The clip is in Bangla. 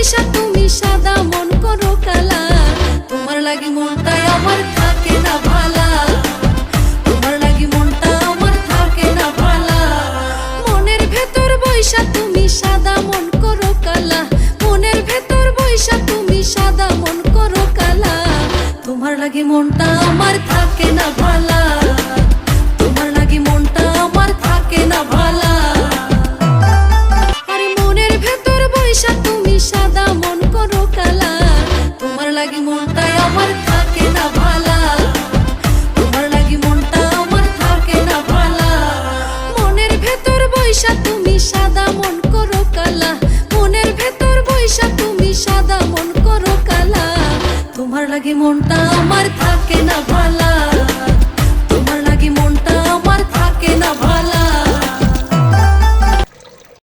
বইসা তুমি সাদা মন করো কালা, তোমার লাগি মনটা আমার থাকে না ভালা, তোমার লাগি মনটা আমার থাকে না ভালা। মনের ভেতর বইসা তুমি সাদা মন করো কালা, মনের ভেতর বইসা তুমি সাদা মন করো কালা, তোমার লাগি মনটা আমার থাকে না ভালা, তোমার লাগি মনটা আমার থাকে না ভালা। আরে মনের ভেতর বইসা তুমি সাদা মন করো কালা, তোমার লাগি মনটা আমার থাকে না ভালা, তোমার লাগি মনটা আমার থাকে না ভালা। মনের ভেতর বইসা তুমি সাদা মন করো কালা, মনের ভেতর বইসা তুমি সাদা মন করো কালা, তোমার লাগি মনটা আমার থাকে না ভালা।